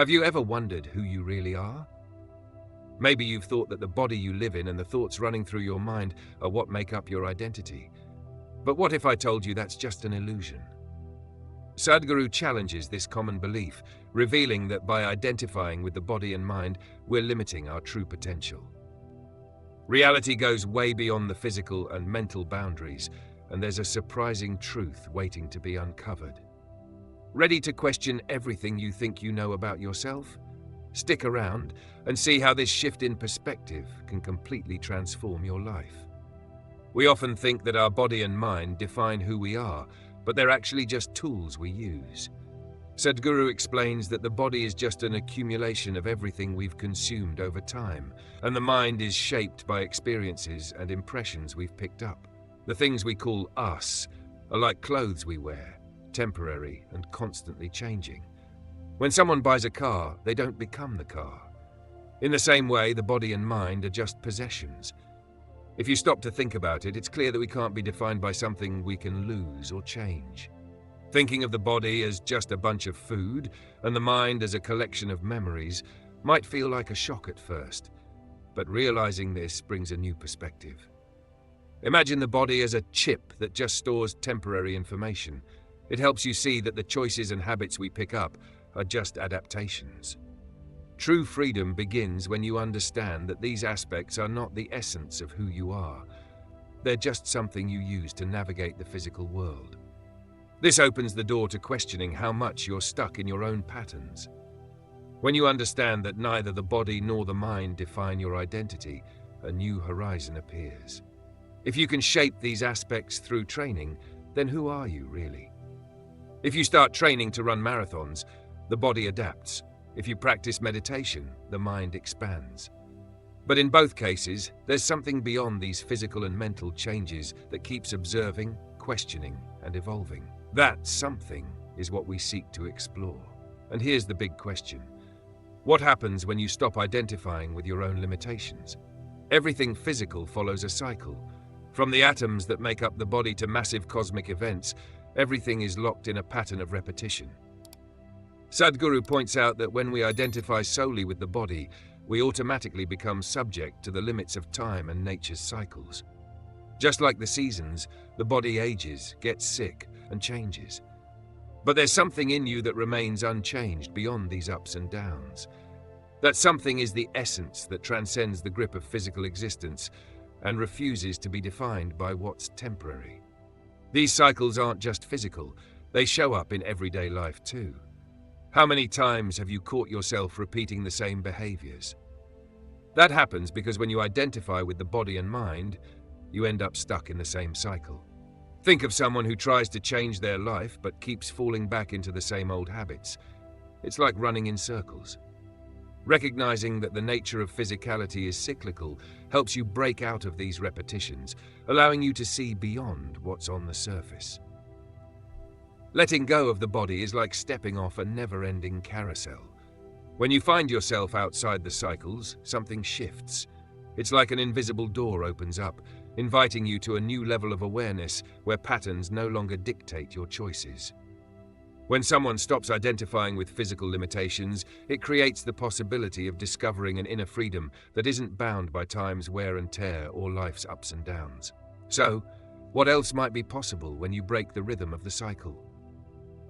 Have you ever wondered who you really are? Maybe you've thought that the body you live in and the thoughts running through your mind are what make up your identity. But what if I told you that's just an illusion? Sadhguru challenges this common belief, revealing that by identifying with the body and mind, we're limiting our true potential. Reality goes way beyond the physical and mental boundaries, and there's a surprising truth waiting to be uncovered. Ready to question everything you think you know about yourself? Stick around and see how this shift in perspective can completely transform your life. We often think that our body and mind define who we are, but they're actually just tools we use. Sadhguru explains that the body is just an accumulation of everything we've consumed over time, and the mind is shaped by experiences and impressions we've picked up. The things we call us are like clothes we wear, temporary and constantly changing. When someone buys a car, they don't become the car. In the same way, the body and mind are just possessions. If you stop to think about it, it's clear that we can't be defined by something we can lose or change. Thinking of the body as just a bunch of food and the mind as a collection of memories might feel like a shock at first, but realizing this brings a new perspective. Imagine the body as a chip that just stores temporary information. It helps you see that the choices and habits we pick up are just adaptations. True freedom begins when you understand that these aspects are not the essence of who you are. They're just something you use to navigate the physical world. This opens the door to questioning how much you're stuck in your own patterns. When you understand that neither the body nor the mind define your identity, a new horizon appears. If you can shape these aspects through training, then who are you really? If you start training to run marathons, the body adapts. If you practice meditation, the mind expands. But in both cases, there's something beyond these physical and mental changes that keeps observing, questioning, and evolving. That something is what we seek to explore. And here's the big question. What happens when you stop identifying with your own limitations? Everything physical follows a cycle. From the atoms that make up the body to massive cosmic events, everything is locked in a pattern of repetition. Sadhguru points out that when we identify solely with the body, we automatically become subject to the limits of time and nature's cycles. Just like the seasons, the body ages, gets sick, and changes. But there's something in you that remains unchanged beyond these ups and downs. That something is the essence that transcends the grip of physical existence and refuses to be defined by what's temporary. These cycles aren't just physical, they show up in everyday life too. How many times have you caught yourself repeating the same behaviors? That happens because when you identify with the body and mind, you end up stuck in the same cycle. Think of someone who tries to change their life but keeps falling back into the same old habits. It's like running in circles. Recognizing that the nature of physicality is cyclical helps you break out of these repetitions, allowing you to see beyond what's on the surface. Letting go of the body is like stepping off a never-ending carousel. When you find yourself outside the cycles, something shifts. It's like an invisible door opens up, inviting you to a new level of awareness where patterns no longer dictate your choices. When someone stops identifying with physical limitations, it creates the possibility of discovering an inner freedom that isn't bound by time's wear and tear or life's ups and downs. So, what else might be possible when you break the rhythm of the cycle?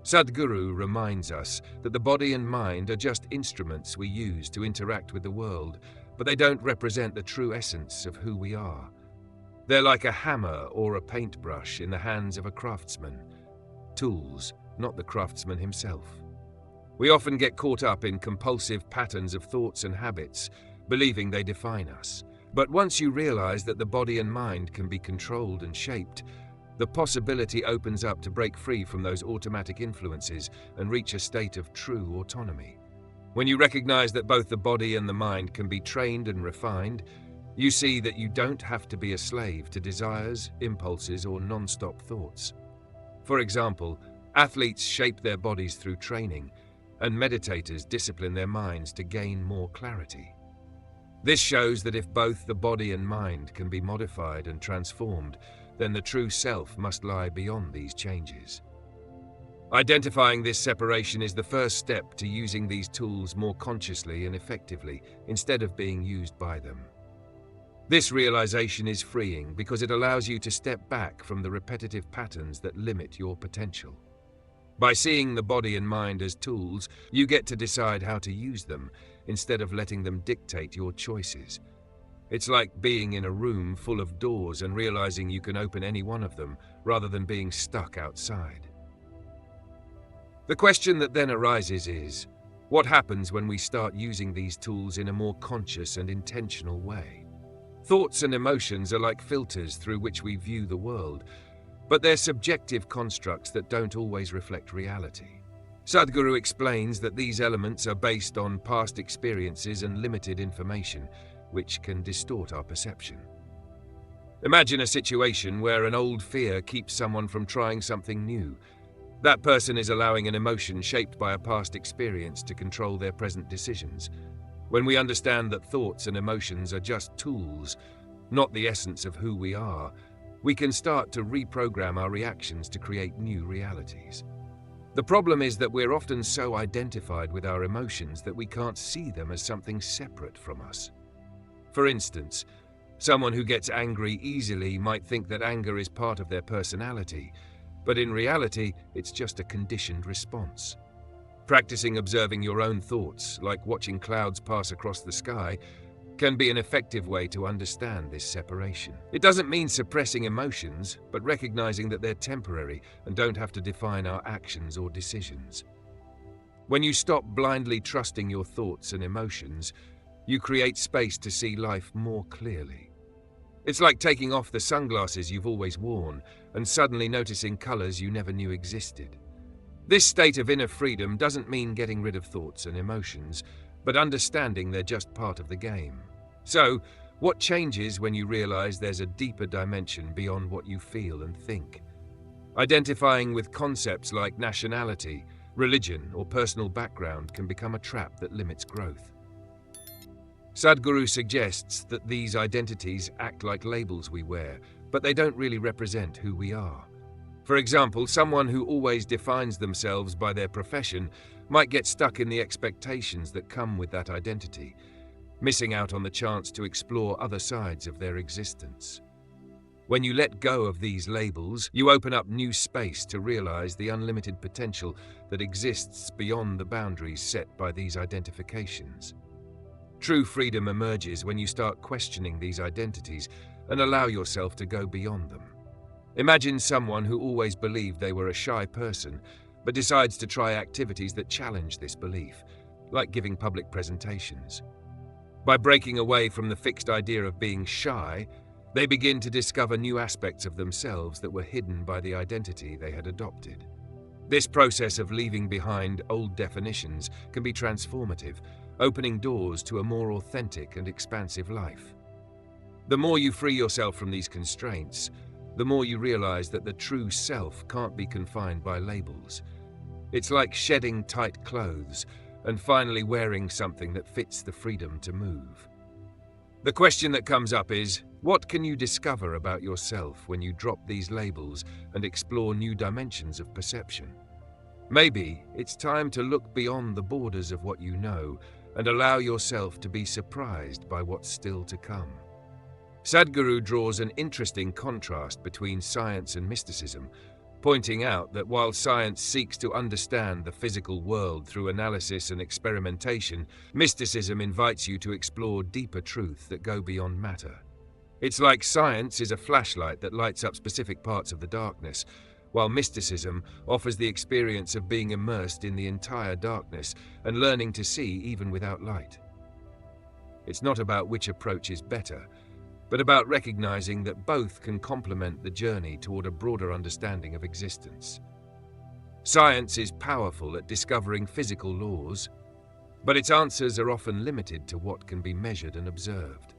Sadhguru reminds us that the body and mind are just instruments we use to interact with the world, but they don't represent the true essence of who we are. They're like a hammer or a paintbrush in the hands of a craftsman. Tools, not the craftsman himself. We often get caught up in compulsive patterns of thoughts and habits, believing they define us. But once you realize that the body and mind can be controlled and shaped, the possibility opens up to break free from those automatic influences and reach a state of true autonomy. When you recognize that both the body and the mind can be trained and refined, you see that you don't have to be a slave to desires, impulses, or non-stop thoughts. For example, athletes shape their bodies through training, and meditators discipline their minds to gain more clarity. This shows that if both the body and mind can be modified and transformed, then the true self must lie beyond these changes. Identifying this separation is the first step to using these tools more consciously and effectively, instead of being used by them. This realization is freeing because it allows you to step back from the repetitive patterns that limit your potential. By seeing the body and mind as tools, you get to decide how to use them, instead of letting them dictate your choices. It's like being in a room full of doors and realizing you can open any one of them, rather than being stuck outside. The question that then arises is, what happens when we start using these tools in a more conscious and intentional way? Thoughts and emotions are like filters through which we view the world, but they're subjective constructs that don't always reflect reality. Sadhguru explains that these elements are based on past experiences and limited information, which can distort our perception. Imagine a situation where an old fear keeps someone from trying something new. That person is allowing an emotion shaped by a past experience to control their present decisions. When we understand that thoughts and emotions are just tools, not the essence of who we are, we can start to reprogram our reactions to create new realities. The problem is that we're often so identified with our emotions that we can't see them as something separate from us. For instance, someone who gets angry easily might think that anger is part of their personality, but in reality, it's just a conditioned response. Practicing observing your own thoughts, like watching clouds pass across the sky, can be an effective way to understand this separation. It doesn't mean suppressing emotions, but recognizing that they're temporary and don't have to define our actions or decisions. When you stop blindly trusting your thoughts and emotions, you create space to see life more clearly. It's like taking off the sunglasses you've always worn and suddenly noticing colors you never knew existed. This state of inner freedom doesn't mean getting rid of thoughts and emotions, but understanding they're just part of the game. So, what changes when you realize there's a deeper dimension beyond what you feel and think? Identifying with concepts like nationality, religion, or personal background can become a trap that limits growth. Sadhguru suggests that these identities act like labels we wear, but they don't really represent who we are. For example, someone who always defines themselves by their profession might get stuck in the expectations that come with that identity, missing out on the chance to explore other sides of their existence. When you let go of these labels, you open up new space to realize the unlimited potential that exists beyond the boundaries set by these identifications. True freedom emerges when you start questioning these identities and allow yourself to go beyond them. Imagine someone who always believed they were a shy person, but decides to try activities that challenge this belief, like giving public presentations. By breaking away from the fixed idea of being shy, they begin to discover new aspects of themselves that were hidden by the identity they had adopted. This process of leaving behind old definitions can be transformative, opening doors to a more authentic and expansive life. The more you free yourself from these constraints, the more you realize that the true self can't be confined by labels. It's like shedding tight clothes and finally wearing something that fits the freedom to move. The question that comes up is, what can you discover about yourself when you drop these labels and explore new dimensions of perception? Maybe it's time to look beyond the borders of what you know and allow yourself to be surprised by what's still to come. Sadhguru draws an interesting contrast between science and mysticism, pointing out that while science seeks to understand the physical world through analysis and experimentation, mysticism invites you to explore deeper truths that go beyond matter. It's like science is a flashlight that lights up specific parts of the darkness, while mysticism offers the experience of being immersed in the entire darkness and learning to see even without light. It's not about which approach is better, but about recognizing that both can complement the journey toward a broader understanding of existence. Science is powerful at discovering physical laws, but its answers are often limited to what can be measured and observed.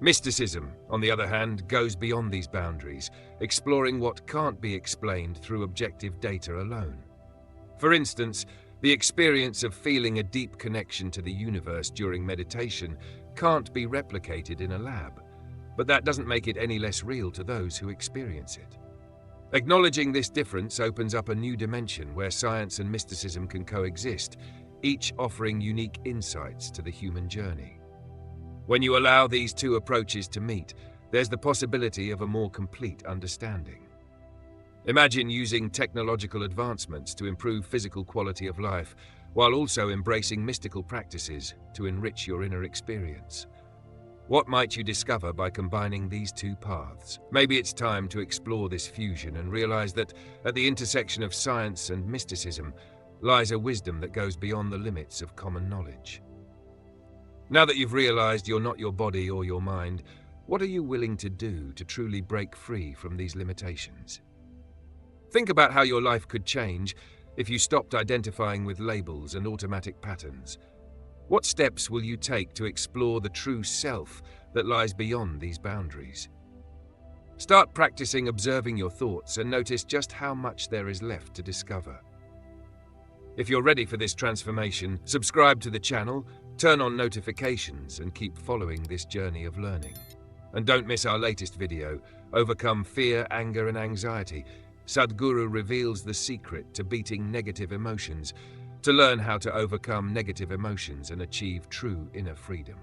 Mysticism, on the other hand, goes beyond these boundaries, exploring what can't be explained through objective data alone. For instance, the experience of feeling a deep connection to the universe during meditation can't be replicated in a lab, but that doesn't make it any less real to those who experience it. Acknowledging this difference opens up a new dimension where science and mysticism can coexist, each offering unique insights to the human journey. When you allow these two approaches to meet, there's the possibility of a more complete understanding. Imagine using technological advancements to improve physical quality of life, while also embracing mystical practices to enrich your inner experience. What might you discover by combining these two paths? Maybe it's time to explore this fusion and realize that at the intersection of science and mysticism lies a wisdom that goes beyond the limits of common knowledge. Now that you've realized you're not your body or your mind, what are you willing to do to truly break free from these limitations? Think about how your life could change if you stopped identifying with labels and automatic patterns. What steps will you take to explore the true self that lies beyond these boundaries? Start practicing observing your thoughts and notice just how much there is left to discover. If you're ready for this transformation, subscribe to the channel, turn on notifications, and keep following this journey of learning. And don't miss our latest video, Overcome Fear, Anger, and Anxiety. Sadhguru reveals the secret to beating negative emotions, to learn how to overcome negative emotions and achieve true inner freedom.